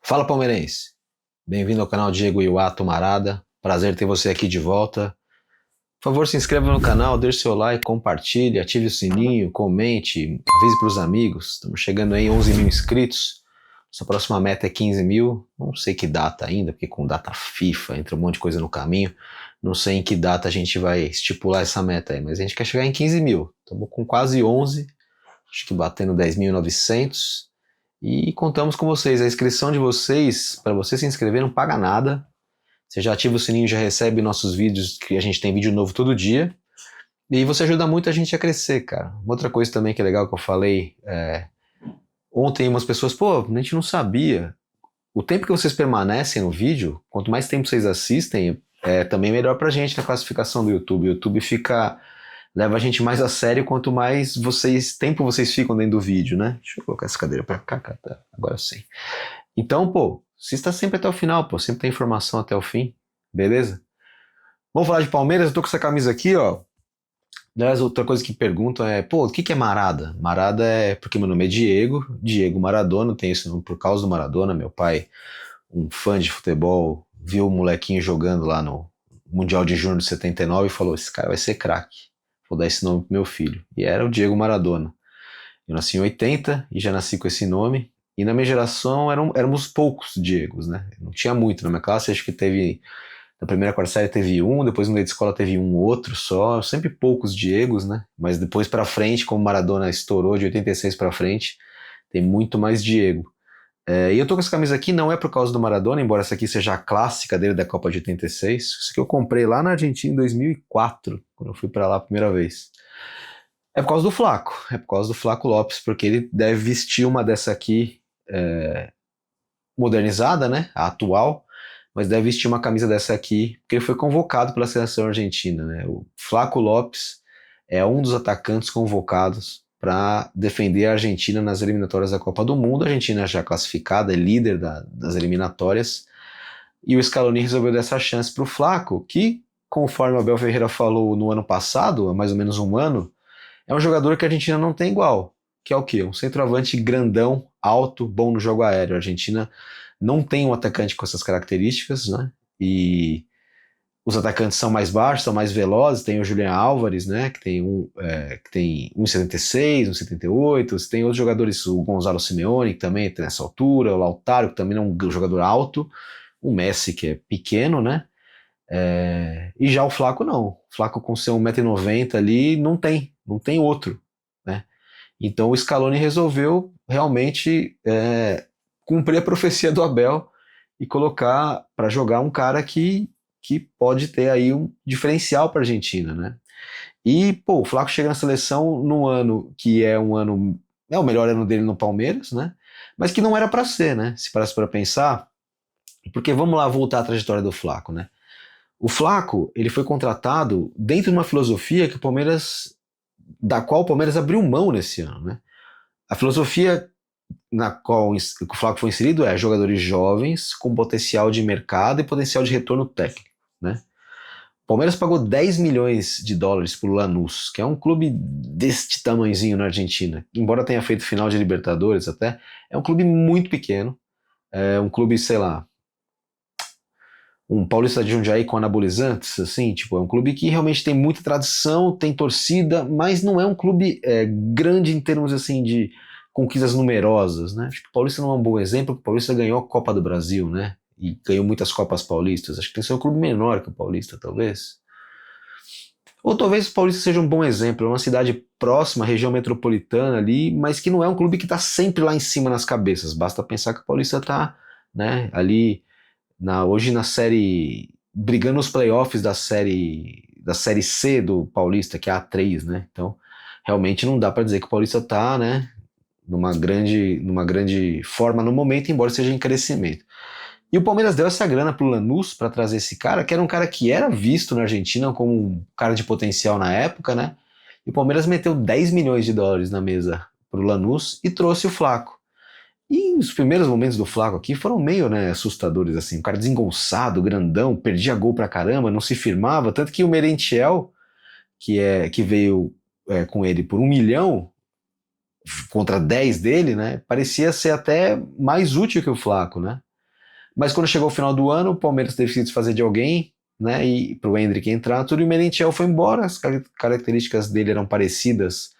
Fala, palmeirense! Bem-vindo ao canal Diego Iwato Marada. Prazer ter você aqui de volta. Por favor, se inscreva no canal, deixe seu like, compartilhe, ative o sininho, comente, avise para os amigos. Estamos chegando aí em 11 mil inscritos. Nossa próxima meta é 15 mil. Não sei que data ainda, porque com data FIFA entra um monte de coisa no caminho. Não sei em que data a gente vai estipular essa meta aí, mas a gente quer chegar em 15 mil. Estamos com quase 11, acho que batendo 10.900. E contamos com vocês. A inscrição de vocês, para você se inscrever, não paga nada. Você já ativa o sininho, já recebe nossos vídeos, que a gente tem vídeo novo todo dia. E você ajuda muito a gente a crescer, cara. Outra coisa também que é legal que eu falei, ontem umas pessoas, pô, a gente não sabia. O tempo que vocês permanecem no vídeo, quanto mais tempo vocês assistem, é também melhor pra gente na classificação do YouTube. O YouTube leva a gente mais a sério quanto mais tempo vocês ficam dentro do vídeo, né? Deixa eu colocar essa cadeira pra cá, tá? Agora sim. Então, pô, assista sempre até o final, pô, sempre tem informação até o fim, beleza? Vamos falar de Palmeiras, eu tô com essa camisa aqui, ó. Aliás, outra coisa que perguntam é, pô, o que que é Marada? Marada é porque meu nome é Diego Maradona, tenho esse nome por causa do Maradona, meu pai, um fã de futebol, viu o molequinho jogando lá no Mundial de Junho de 79 e falou, esse cara vai ser craque, vou dar esse nome pro meu filho. E era o Diego Maradona. Eu nasci em 80 e já nasci com esse nome. E na minha geração éramos poucos Diegos, né? Não tinha muito na minha classe, acho que teve. Na primeira quarta série teve um, depois no meio de escola teve um outro só, sempre poucos Diegos, né? Mas depois pra frente, como Maradona estourou de 86 pra frente, tem muito mais Diego. E eu tô com essa camisa aqui, não é por causa do Maradona, embora essa aqui seja a clássica dele da Copa de 86. Isso que eu comprei lá na Argentina em 2004, quando eu fui pra lá a primeira vez. É por causa do Flaco, é por causa do Flaco Lopes, porque ele deve vestir uma dessa aqui modernizada, né, a atual, mas deve vestir uma camisa dessa aqui, porque ele foi convocado pela seleção argentina, né, o Flaco Lopes é um dos atacantes convocados para defender a Argentina nas eliminatórias da Copa do Mundo. A Argentina já classificada, é líder das eliminatórias, e o Scaloni resolveu dar essa chance para o Flaco, que, conforme o Abel Ferreira falou no ano passado, há mais ou menos um ano, é um jogador que a Argentina não tem igual, que é o quê? Um centroavante grandão, alto, bom no jogo aéreo. A Argentina não tem um atacante com essas características, né? E os atacantes são mais baixos, são mais velozes. Tem o Julián Álvares, né? Que tem 1,76, 1,78. Você tem outros jogadores, o Gonzalo Simeone, que também tem nessa altura, o Lautaro, que também é um jogador alto, o Messi, que é pequeno, né? E já o Flaco não. O Flaco com seu 1,90 m ali não tem outro, né? Então o Scaloni resolveu realmente cumprir a profecia do Abel e colocar para jogar um cara que pode ter aí um diferencial para a Argentina, né? E, pô, o Flaco chega na seleção num ano que é um ano, é o melhor ano dele no Palmeiras, né? Mas que não era para ser, né? Se parasse para pensar, porque vamos lá voltar à trajetória do Flaco, né? O Flaco, ele foi contratado dentro de uma filosofia da qual o Palmeiras abriu mão nesse ano, né? A filosofia na qual o Flaco foi inserido é jogadores jovens com potencial de mercado e potencial de retorno técnico, né? O Palmeiras pagou 10 milhões de dólares por Lanús, que é um clube deste tamanhozinho na Argentina. Embora tenha feito final de Libertadores até, é um clube muito pequeno. É um clube, sei lá, um Paulista de Jundiaí com anabolizantes, assim, tipo, é um clube que realmente tem muita tradição, tem torcida, mas não é um clube grande em termos, assim, de conquistas numerosas, né? Acho que o Paulista não é um bom exemplo, porque o Paulista ganhou a Copa do Brasil, né? E ganhou muitas Copas Paulistas. Acho que tem que ser um clube menor que o Paulista, talvez. Ou talvez o Paulista seja um bom exemplo, é uma cidade próxima, região metropolitana ali, mas que não é um clube que está sempre lá em cima nas cabeças. Basta pensar que o Paulista está, né, ali hoje na série, brigando nos playoffs da série C do Paulista, que é a A3, né? Então, realmente não dá para dizer que o Paulista tá, né, numa grande forma no momento, embora seja em crescimento. E o Palmeiras deu essa grana pro Lanús para trazer esse cara, que era um cara que era visto na Argentina como um cara de potencial na época, né? E o Palmeiras meteu 10 milhões de dólares na mesa pro Lanús e trouxe o Flaco. E os primeiros momentos do Flaco aqui foram meio, né, assustadores, assim. Um cara desengonçado, grandão, perdia gol pra caramba, não se firmava. Tanto que o Merentiel, que veio com ele por 1 milhão contra 10 dele, né, parecia ser até mais útil que o Flaco, né? Mas quando chegou o final do ano, o Palmeiras teve que se desfazer de alguém, né, e para o Endrick entrar, tudo, e o Merentiel foi embora. As características dele eram parecidas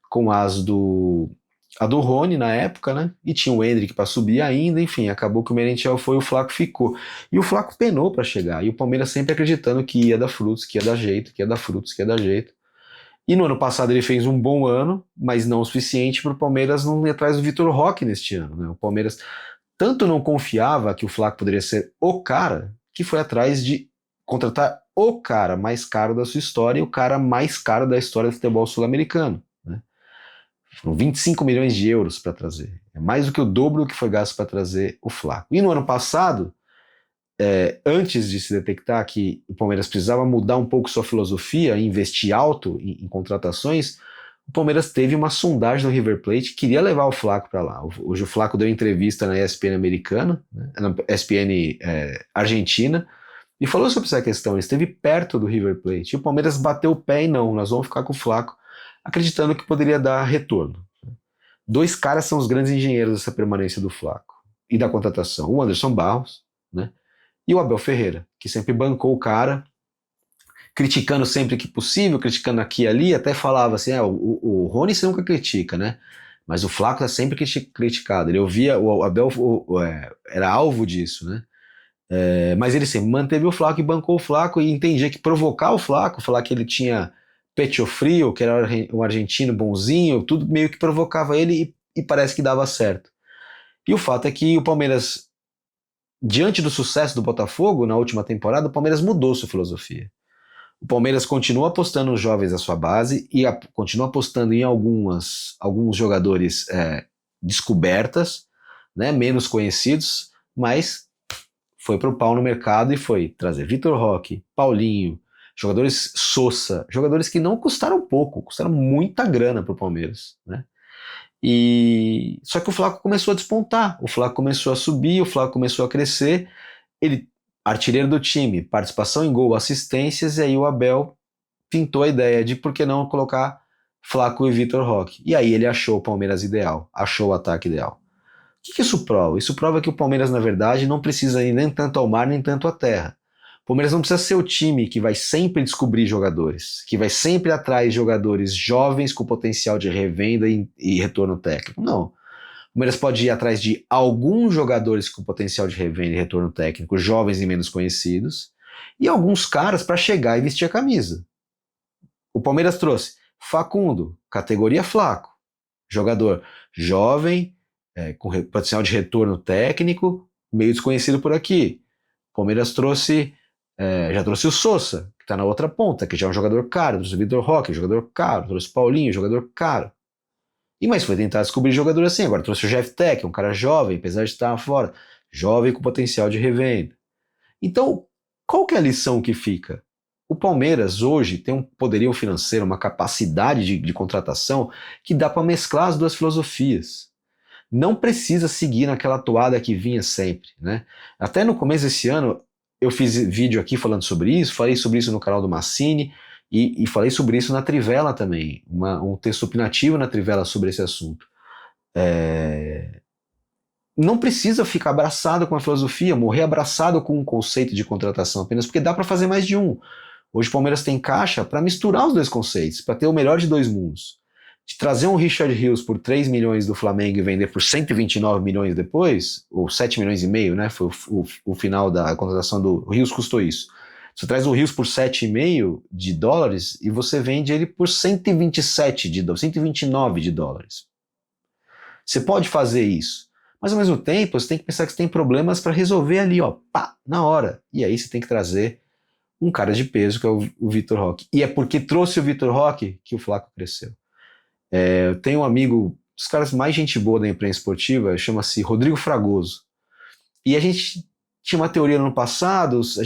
com a do Rony na época, né? E tinha o Endrick para subir ainda, enfim, acabou que o Merentiel foi, o Flaco ficou. E o Flaco penou para chegar, e o Palmeiras sempre acreditando que ia dar frutos, que ia dar jeito, que ia dar frutos, que ia dar jeito. E no ano passado ele fez um bom ano, mas não o suficiente para o Palmeiras não ir atrás do Vitor Roque neste ano, né? O Palmeiras tanto não confiava que o Flaco poderia ser o cara, que foi atrás de contratar o cara mais caro da sua história e o cara mais caro da história do futebol sul-americano, né? Foram 25 milhões de euros para trazer. É mais do que o dobro do que foi gasto para trazer o Flaco. E no ano passado, antes de se detectar que o Palmeiras precisava mudar um pouco sua filosofia e investir alto em contratações, o Palmeiras teve uma sondagem do River Plate, queria levar o Flaco para lá. Hoje o Flaco deu entrevista na ESPN americana, né, na ESPN argentina, e falou sobre essa questão. Ele esteve perto do River Plate, e o Palmeiras bateu o pé e não, nós vamos ficar com o Flaco, acreditando que poderia dar retorno. Dois caras são os grandes engenheiros dessa permanência do Flaco e da contratação. O Anderson Barros, né, e o Abel Ferreira, que sempre bancou o cara, criticando sempre que possível, criticando aqui e ali, até falava assim, o Rony você nunca critica, né? Mas o Flaco tá sempre criticado. Ele ouvia, o Abel era alvo disso, né? Mas ele sempre manteve o Flaco e bancou o Flaco e entendia que provocar o Flaco, falar que ele tinha pecho frio, que era um argentino bonzinho, tudo meio que provocava ele e parece que dava certo. E o fato é que o Palmeiras, diante do sucesso do Botafogo na última temporada, o Palmeiras mudou sua filosofia. O Palmeiras continua apostando nos jovens da sua base e continua apostando em alguns jogadores descobertas, né, menos conhecidos, mas foi pro pau no mercado e foi trazer Vitor Roque, Paulinho, jogadores Sosa, jogadores que não custaram pouco, custaram muita grana pro Palmeiras, né? E só que o Flaco começou a despontar, o Flaco começou a subir, o Flaco começou a crescer, ele artilheiro do time, participação em gol, assistências, e aí o Abel pintou a ideia de por que não colocar Flaco e Vitor Roque. E aí ele achou o Palmeiras ideal, achou o ataque ideal. O que isso prova? Isso prova que o Palmeiras, na verdade, não precisa ir nem tanto ao mar, nem tanto à terra. O Palmeiras não precisa ser o time que vai sempre descobrir jogadores, que vai sempre atrás de jogadores jovens com potencial de revenda e retorno técnico. Não. O Palmeiras pode ir atrás de alguns jogadores com potencial de revenda e retorno técnico, jovens e menos conhecidos, e alguns caras para chegar e vestir a camisa. O Palmeiras trouxe Facundo, categoria Flaco, jogador jovem, com potencial de retorno técnico, meio desconhecido por aqui. O Palmeiras já trouxe o Sosa, que está na outra ponta, que já é um jogador caro, trouxe o Vitor Roque, jogador caro, trouxe o Paulinho, jogador caro. Mas foi tentar descobrir jogador assim. Agora trouxe o Jeff Tech, um cara jovem, apesar de estar fora, jovem com potencial de revenda. Então, qual que é a lição que fica? O Palmeiras hoje tem um poderio financeiro, uma capacidade de contratação que dá para mesclar as duas filosofias. Não precisa seguir naquela toada que vinha sempre, né? Até no começo desse ano, eu fiz vídeo aqui falando sobre isso, falei sobre isso no canal do Massini, e falei sobre isso na Trivela também, um texto opinativo na Trivela sobre esse assunto. Não precisa ficar abraçado com a filosofia, morrer abraçado com um conceito de contratação apenas, porque dá para fazer mais de um. Hoje o Palmeiras tem caixa para misturar os dois conceitos, para ter o melhor de dois mundos. De trazer um Richard Rios por 3 milhões do Flamengo e vender por 129 milhões depois, ou 7 milhões e meio, né? Foi o final da contratação do Rios, custou isso. Você traz o Rios por 7,5 de dólares e você vende ele por 129 de dólares. Você pode fazer isso, mas ao mesmo tempo você tem que pensar que você tem problemas para resolver ali, ó, pá, na hora. E aí você tem que trazer um cara de peso, que é o Vitor Roque. E é porque trouxe o Vitor Roque que o Flaco cresceu. Eu tenho um amigo, dos caras mais gente boa da imprensa esportiva, chama-se Rodrigo Fragoso. E a gente tinha uma teoria no ano passado, os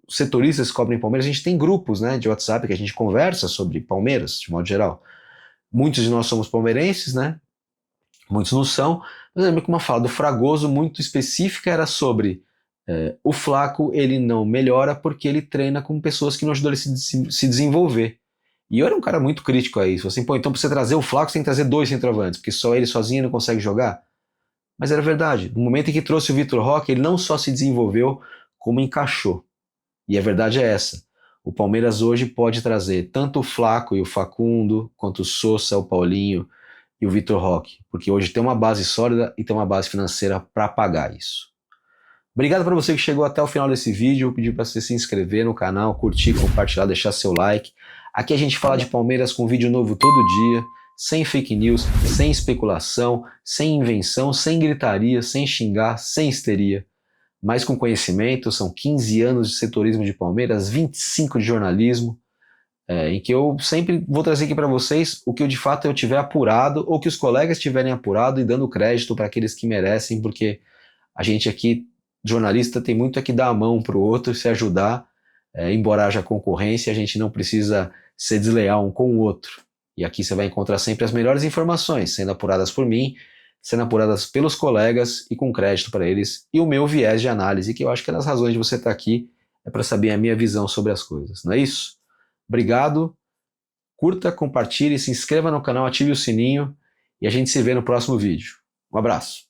setoristas que cobrem Palmeiras, a gente tem grupos, né, de WhatsApp que a gente conversa sobre Palmeiras, de modo geral. Muitos de nós somos palmeirenses, né? Muitos não são. Mas eu lembro que uma fala do Fragoso muito específica era sobre o Flaco, ele não melhora porque ele treina com pessoas que não ajudam ele a se desenvolver. E eu era um cara muito crítico a isso. Assim, então pra você trazer o Flaco, você tem que trazer 2 centroavantes, porque só ele sozinho não consegue jogar. Mas era verdade. No momento em que trouxe o Vitor Roque, ele não só se desenvolveu, como encaixou. E a verdade é essa. O Palmeiras hoje pode trazer tanto o Flaco e o Facundo, quanto o Sousa, o Paulinho e o Vitor Roque, porque hoje tem uma base sólida e tem uma base financeira para pagar isso. Obrigado para você que chegou até o final desse vídeo. Eu pedi para você se inscrever no canal, curtir, compartilhar, deixar seu like. Aqui a gente fala de Palmeiras com vídeo novo todo dia, sem fake news, sem especulação, sem invenção, sem gritaria, sem xingar, sem histeria, mas com conhecimento. São 15 anos de setorismo de Palmeiras, 25 de jornalismo, em que eu sempre vou trazer aqui para vocês o que eu de fato eu tiver apurado ou que os colegas tiverem apurado e dando crédito para aqueles que merecem, porque a gente aqui, jornalista, tem muito que dar a mão para o outro, se ajudar, embora haja concorrência, a gente não precisa ser desleal um com o outro. E aqui você vai encontrar sempre as melhores informações, sendo apuradas por mim, sendo apuradas pelos colegas e com crédito para eles, e o meu viés de análise, que eu acho que é das razões de você estar aqui, é para saber a minha visão sobre as coisas, não é isso? Obrigado, curta, compartilhe, se inscreva no canal, ative o sininho, e a gente se vê no próximo vídeo. Um abraço.